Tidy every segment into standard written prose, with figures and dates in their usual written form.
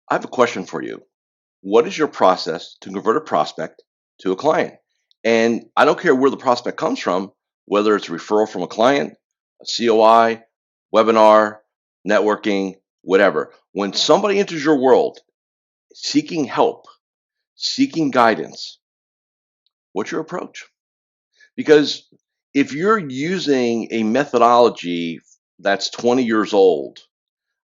I have a question for you. What is your process to convert a prospect to a client? And I don't care where the prospect comes from, whether it's a referral from a client, a COI, webinar, networking, whatever. When somebody enters your world seeking help, seeking guidance, what's your approach? Because if you're using a methodology that's 20 years old,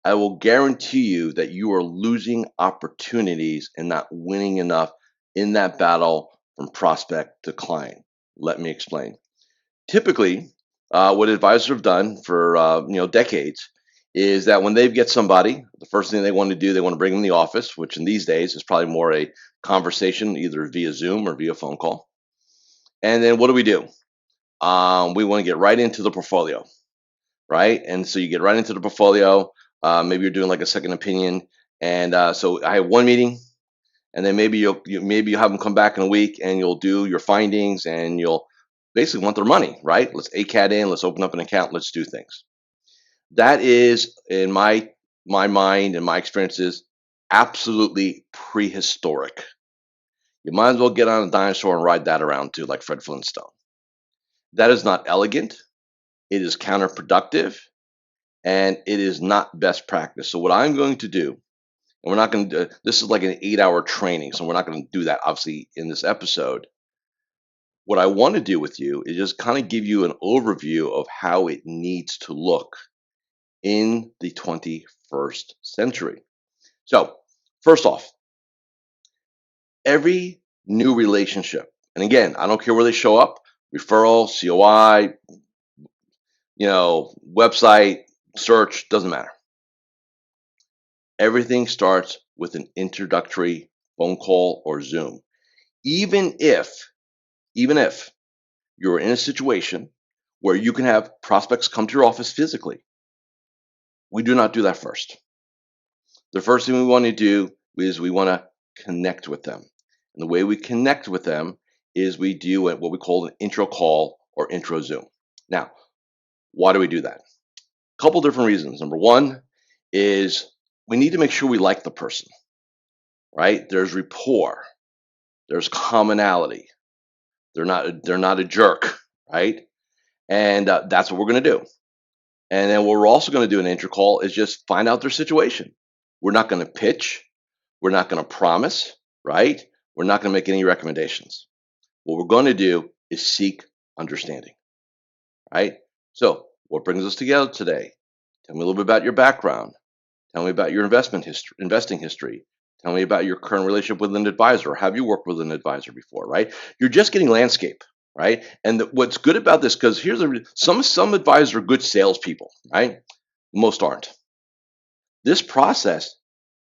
I will guarantee you that you are losing opportunities and not winning enough in that battle from prospect to client. Let me explain. Typically, what advisors have done for decades is that when they get somebody, the first thing they want to do, they want to bring them in the office, which in these days is probably more a conversation, either via Zoom or via phone call. And then what do? We want to get right into the portfolio, right? And so you get right into the portfolio. Maybe you're doing like a second opinion, and so I have one meeting, and then maybe maybe you have them come back in a week, and you'll do your findings, and you'll basically want their money, right? Let's ACAT in, let's open up an account, let's do things. That is, in my mind and my experiences, absolutely prehistoric. You might as well get on a dinosaur and ride that around too, like Fred Flintstone. That is not elegant. It is counterproductive, and it is not best practice. So what I'm going to do, and we're not going to, this is like an 8-hour training, so we're not going to do that obviously in this episode. What I want to do with you is just kind of give you an overview of how it needs to look in the 21st century. So first off, every new relationship, and again, I don't care where they show up, referral, COI, website, search, doesn't matter. Everything starts with an introductory phone call or Zoom. Even if you're in a situation where you can have prospects come to your office physically, we do not do that first. The first thing we want to do is we want to connect with them. And the way we connect with them is we do what we call an intro call or intro Zoom. Now, why do we do that? A couple different reasons. Number one is we need to make sure we like the person, right? There's rapport, there's commonality. They're not a jerk, right? And that's what we're going to do. And then what we're also going to do in an intro call is just find out their situation. We're not going to pitch. We're not going to promise, right? We're not going to make any recommendations. What we're going to do is seek understanding, right? So what brings us together today? Tell me a little bit about your background. Tell me about your investing history. Tell me about your current relationship with an advisor. Have you worked with an advisor before, right? You're just getting landscape, right? And what's good about this, because here's some advisors are good salespeople, right? Most aren't. This process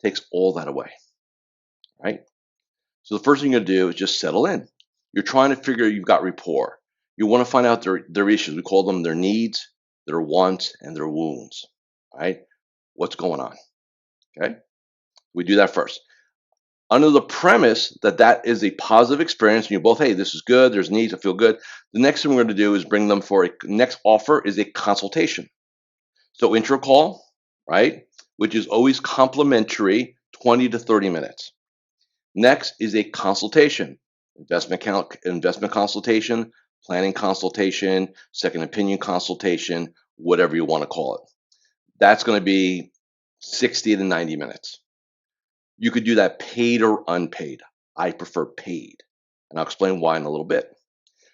takes all that away, right? So the first thing you're going to do is just settle in. You're trying to figure you've got rapport. You want to find out their issues. We call them their needs, their wants, and their wounds, right? What's going on, okay? We do that first. Under the premise that is a positive experience, and you both, hey, this is good, there's needs, I feel good. The next thing we're going to do is bring them for a next offer is a consultation. So intro call, right, which is always complimentary, 20 to 30 minutes. Next is a consultation, investment consultation, planning consultation, second opinion consultation, whatever you want to call it. That's going to be 60 to 90 minutes. You could do that paid or unpaid. I prefer paid, and I'll explain why in a little bit.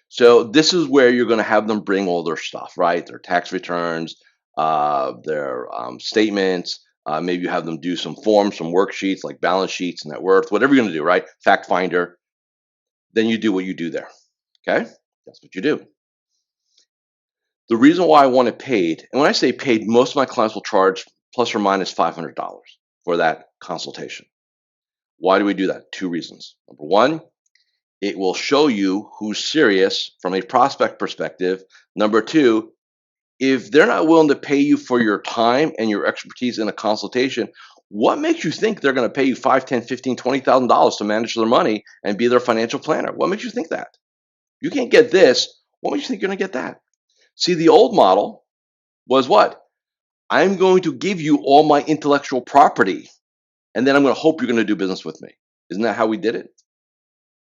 So this is where you're going to have them bring all their stuff, right? Their tax returns, their statements. Maybe you have them do some forms, some worksheets like balance sheets, net worth, whatever you're going to do, right? Fact finder. Then you do what you do there, okay? That's what you do. The reason why I want it paid, and when I say paid, most of my clients will charge plus or minus $500 for that consultation. Why do we do that? Two reasons. Number one, it will show you who's serious from a prospect perspective. Number two, if they're not willing to pay you for your time and your expertise in a consultation, what makes you think they're going to pay you $5, $10, $15, $20,000 to manage their money and be their financial planner? What makes you think that? You can't get this. What makes you think you're going to get that? See, the old model was what? I'm going to give you all my intellectual property. and then I'm going to hope you're going to do business with me. Isn't that how we did it?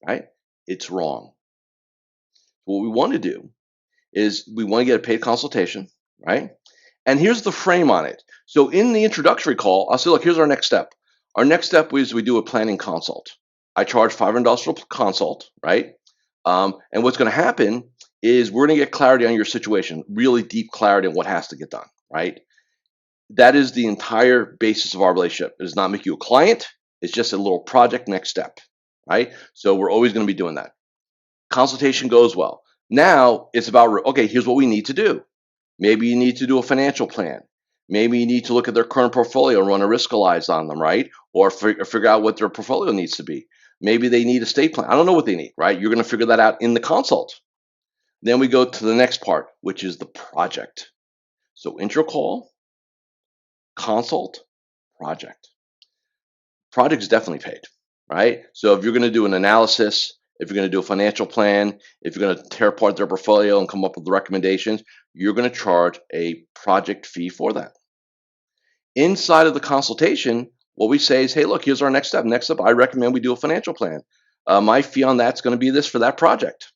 Right? It's wrong. What we want to do is we want to get a paid consultation, right? And here's the frame on it. So in the introductory call, I'll say, look, here's our next step. Our next step is we do a planning consult. I charge $500 for a consult, right? And what's going to happen is we're going to get clarity on your situation, really deep clarity on what has to get done, right? That is the entire basis of our relationship. It does not make you a client. It's just a little project next step, right? So we're always going to be doing that. Consultation goes well. Now it's about, okay, here's what we need to do. Maybe you need to do a financial plan. Maybe you need to look at their current portfolio and run a risk analysis on them, right? Or figure out what their portfolio needs to be. Maybe they need a estate plan. I don't know what they need, right? You're going to figure that out in the consult. Then we go to the next part, which is the project. So intro call, consult, project. Project is definitely paid, right? So if you're going to do an analysis, if you're going to do a financial plan, if you're going to tear apart their portfolio and come up with recommendations, you're going to charge a project fee for that. Inside of the consultation, what we say is, hey, look, here's our next step. Next up, I recommend we do a financial plan. My fee on that's going to be this for that project.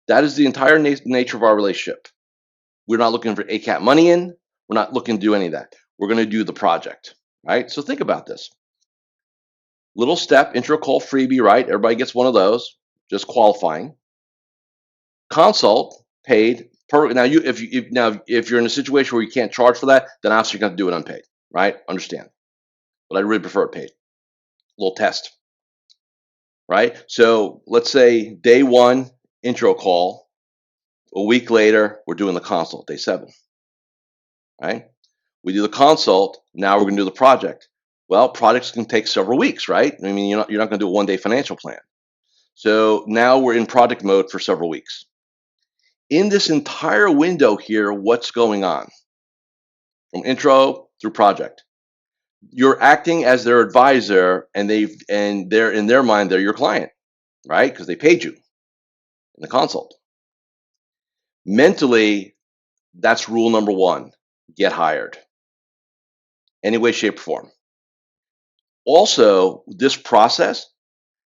That is the entire nature of our relationship. We're not looking for ACAT money in. We're not looking to do any of that. We're going to do the project, right? So think about this. Little step, intro call freebie, right? Everybody gets one of those, just qualifying. Consult, paid. Now, if you're in a situation where you can't charge for that, then obviously you're going to do it unpaid, right? Understand. But I really prefer it paid. Little test, right? So let's say day one, intro call. A week later, we're doing the consult, day 7, right? We do the consult. Now we're going to do the project. Well, projects can take several weeks, right? I mean, you're not going to do a one-day financial plan. So now we're in project mode for several weeks. In this entire window here, what's going on? From intro through project. You're acting as their advisor, and they're in their mind, they're your client, right? Because they paid you in the consult. Mentally, that's rule number 1. Get hired. Any way, shape, or form. Also, this process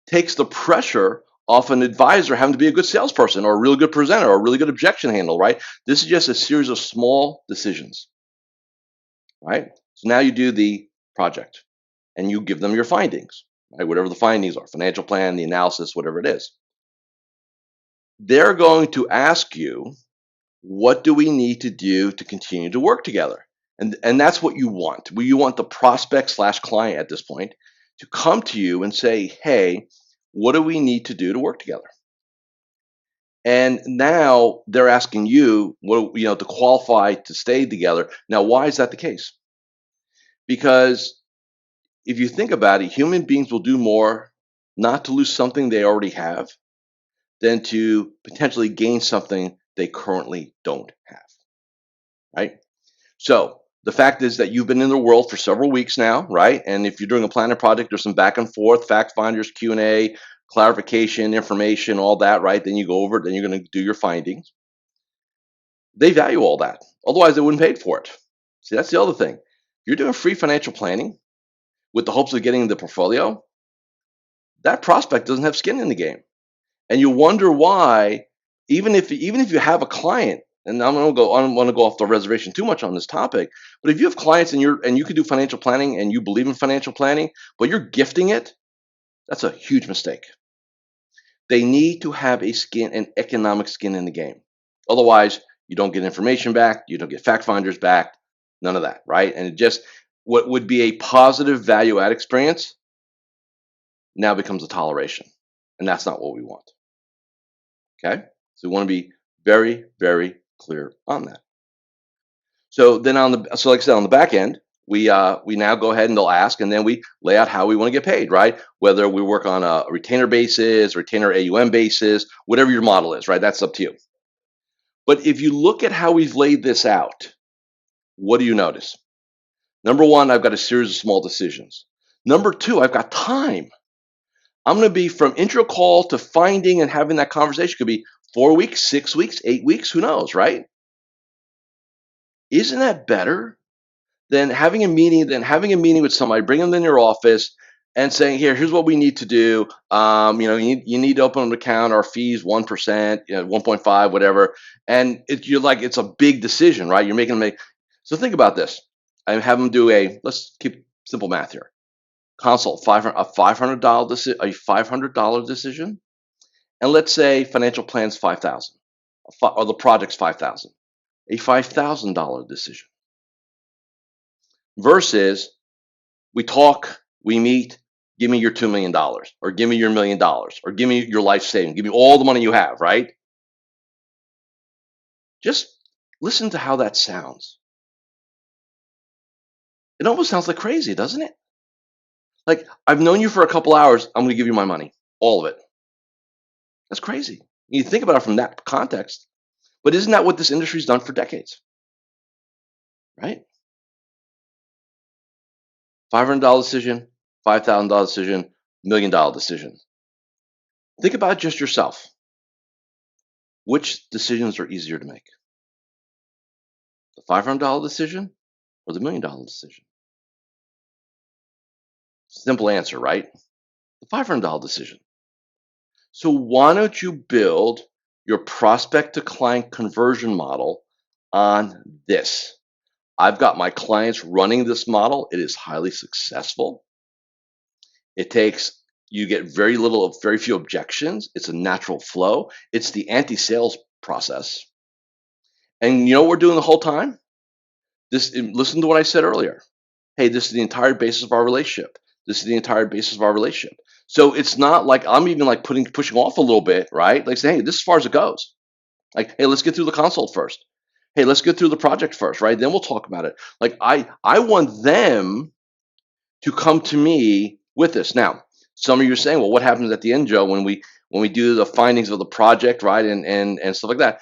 takes the pressure off an advisor having to be a good salesperson or a really good presenter or a really good objection handle, right? This is just a series of small decisions, right? So now you do the project and you give them your findings, right? Whatever the findings are, financial plan, the analysis, whatever it is. They're going to ask you, what do we need to do to continue to work together? And that's what you want. You want the prospect / client at this point to come to you and say, hey, what do we need to do to work together? And now they're asking you, to qualify to stay together. Now, why is that the case? Because if you think about it, human beings will do more not to lose something they already have than to potentially gain something they currently don't have, right? So the fact is that you've been in the world for several weeks now, right? And if you're doing a planning project, there's some back and forth, fact finders, Q&A, clarification, information, all that, right? Then you go over it, then you're going to do your findings. They value all that. Otherwise, they wouldn't pay for it. See, that's the other thing. You're doing free financial planning with the hopes of getting the portfolio. That prospect doesn't have skin in the game. And you wonder why, even if you have a client, and I don't want to go off the reservation too much on this topic, but if you have clients and you can do financial planning and you believe in financial planning, but you're gifting it, that's a huge mistake. They need to have an economic skin in the game. Otherwise, you don't get information back, you don't get fact finders back, none of that, right? And it just, what would be a positive value add experience now becomes a toleration. And that's not what we want. Okay? So we want to be very, very clear on that. So then like I said, on the back end, we now go ahead and they'll ask, and then we lay out how we want to get paid, right? Whether we work on a retainer basis, retainer AUM basis, whatever your model is, right? That's up to you. But if you look at how we've laid this out, what do you notice? Number 1, I've got a series of small decisions. Number 2, I've got time. I'm going to be from intro call to finding and having that conversation. Could be 4 weeks, 6 weeks, 8 weeks, who knows, right? Isn't that better than having a meeting with somebody, bring them in your office and saying, here's what we need to do. You need to open an account. Our fees 1%, 1.5, whatever. And it's a big decision, right? You're making them make. So think about this. I have them do let's keep simple math here. Consult a $500 decision, and let's say financial plan's 5,000, or the project's 5,000, a $5,000 decision. Versus we talk, we meet, give me your $2 million, or give me your $1 million, or give me your life savings, give me all the money you have, right? Just listen to how that sounds. It almost sounds like crazy, doesn't it? Like, I've known you for a couple hours, I'm going to give you my money, all of it. That's crazy. You think about it from that context. But isn't that what this industry's done for decades? Right? $500 decision, $5,000 decision, $1 million decision. Think about just yourself. Which decisions are easier to make? The $500 decision or the $1 million decision? Simple answer, right? The $500 decision. So why don't you build your prospect to client conversion model on this? I've got my clients running this model. It is highly successful. You get very few objections. It's a natural flow. It's the anti-sales process. And you know what we're doing the whole time? Listen to what I said earlier. Hey, this is the entire basis of our relationship. This is the entire basis of our relationship. So it's not like I'm even like pushing off a little bit, right? Like saying, hey, this is as far as it goes. Like, hey, let's get through the consult first. Hey, let's get through the project first, right? Then we'll talk about it. Like I want them to come to me with this. Now, some of you are saying, well, what happens at the end, Joe, when we do the findings of the project, right, and stuff like that?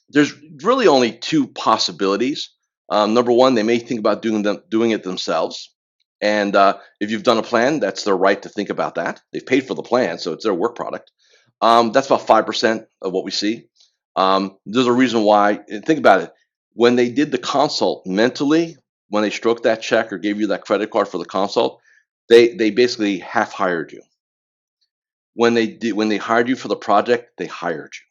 There's really only two possibilities. Number one, they may think about doing it themselves. And if you've done a plan, that's their right to think about that. They've paid for the plan, so it's their work product. That's about 5% of what we see. There's a reason why. Think about it. When they did the consult mentally, when they stroked that check or gave you that credit card for the consult, they basically half hired you. When they hired you for the project, they hired you.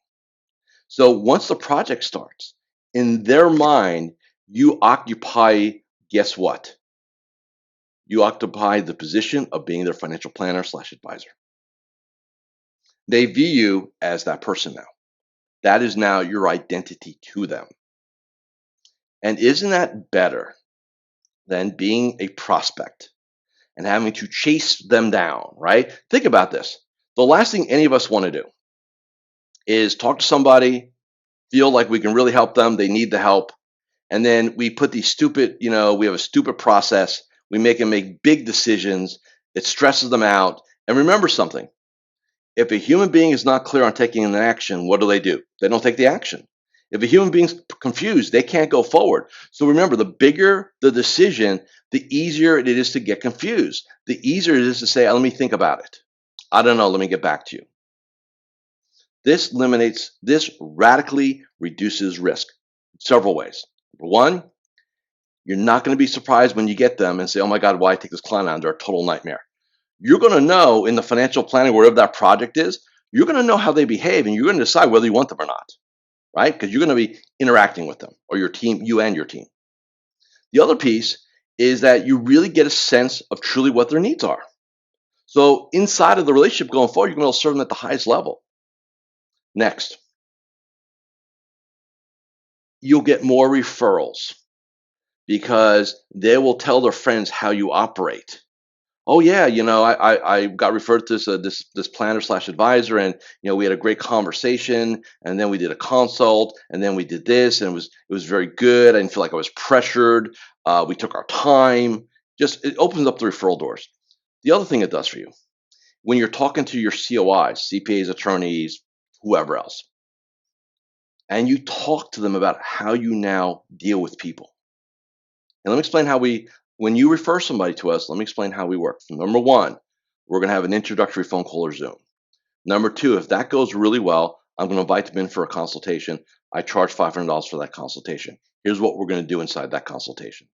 So once the project starts, in their mind, you occupy, guess what? You occupy the position of being their financial planner / advisor. They view you as that person now. That is now your identity to them. And isn't that better than being a prospect and having to chase them down, right? Think about this. The last thing any of us want to do is talk to somebody, feel like we can really help them, they need the help, and then we put these we have a stupid process, we make them make big decisions, it stresses them out. And remember something, if a human being is not clear on taking an action, what do? They don't take the action. If a human being's confused, they can't go forward. So remember, the bigger the decision, the easier it is to get confused. The easier it is to say, let me think about it. I don't know, let me get back to you. This radically reduces risk several ways. Number one, you're not going to be surprised when you get them and say, oh my God, why take this client on? They're a total nightmare. You're going to know in the financial planning, wherever that project is, you're going to know how they behave and you're going to decide whether you want them or not, right? Because you're going to be interacting with them or your team, you and your team. The other piece is that you really get a sense of truly what their needs are. So inside of the relationship going forward, you're going to be able to serve them at the highest level. Next, you'll get more referrals because they will tell their friends how you operate. Oh yeah, I got referred to this planner / advisor, and we had a great conversation, and then we did a consult, and then we did this, and it was very good. I didn't feel like I was pressured. We took our time. Just it opens up the referral doors. The other thing it does for you, when you're talking to your COIs, CPAs, attorneys, whoever else, and you talk to them about how you now deal with people. And let me explain when you refer somebody to us, let me explain how we work. Number one, we're going to have an introductory phone call or Zoom. Number two, if that goes really well, I'm going to invite them in for a consultation. I charge $500 for that consultation. Here's what we're going to do inside that consultation.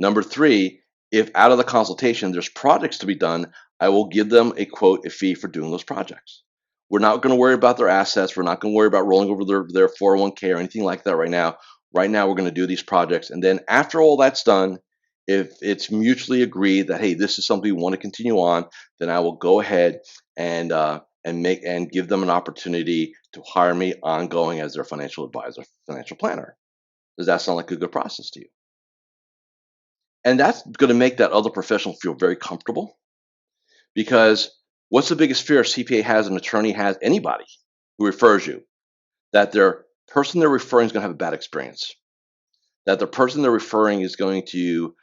Number 3, if out of the consultation there's projects to be done, I will give them a quote, a fee for doing those projects. We're not going to worry about their assets. We're not going to worry about rolling over their 401k or anything like that right now. Right now, we're going to do these projects. And then after all that's done, if it's mutually agreed that, hey, this is something we want to continue on, then I will go ahead and give them an opportunity to hire me ongoing as their financial advisor, financial planner. Does that sound like a good process to you? And that's going to make that other professional feel very comfortable, because what's the biggest fear a CPA has, an attorney has, anybody who refers you? That their person they're referring is going to have a bad experience. That the person they're referring is going to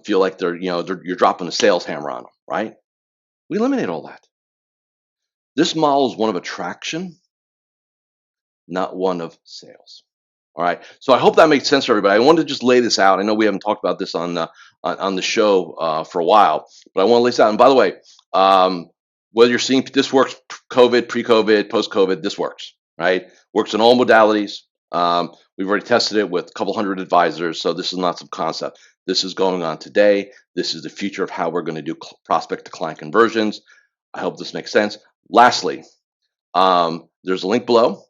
feel like you're dropping a sales hammer on them, right? We eliminate all that. This model is one of attraction, not one of sales. All right. So I hope that makes sense for everybody. I wanted to just lay this out. I know we haven't talked about this on the show for a while, but I want to lay this out. And by the way, whether you're seeing this works, COVID, pre-COVID, post-COVID, this works, right? Works in all modalities. We've already tested it with a couple hundred advisors, so this is not some concept. This is going on today. This is the future of how we're going to do prospect to client conversions. I hope this makes sense. Lastly, there's a link below.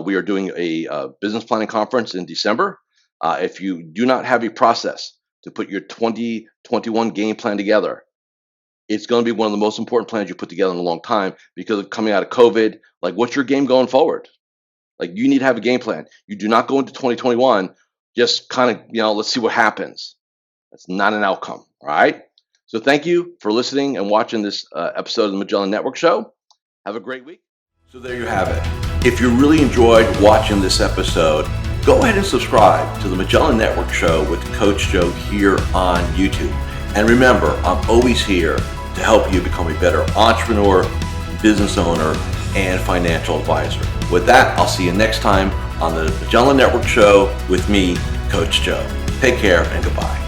We are doing a business planning conference in December. If you do not have a process to put your 2021 game plan together, it's going to be one of the most important plans you put together in a long time, because of coming out of COVID. Like, what's your game going forward? Like, you need to have a game plan. You do not go into 2021 just kind of, let's see what happens. That's not an outcome. All right. So thank you for listening and watching this episode of the Magellan Network Show. Have a great week. So there you have it. If you really enjoyed watching this episode, go ahead and subscribe to the Magellan Network Show with Coach Joe here on YouTube. And remember, I'm always here to help you become a better entrepreneur, business owner, and financial advisor. With that, I'll see you next time on the Magellan Network Show with me, Coach Joe. Take care and goodbye.